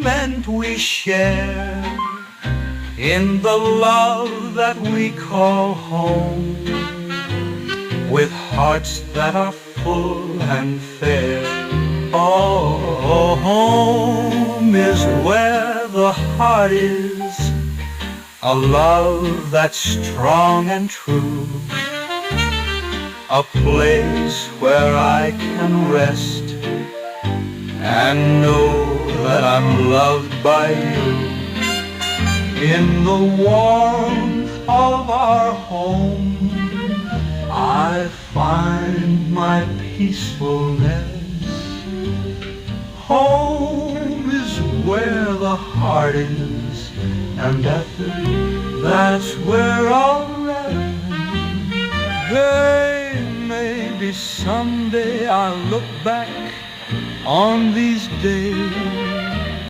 And we share in the love that we call home, with hearts that are full and fair. Oh, home is where the heart is, a love that's strong and true, a place where I can rest and know that I'm loved by you. In the warmth of our home, I find my peacefulness. Home is where the heart is, and that's where I'll rest. Hey, maybe someday I'll look back on these days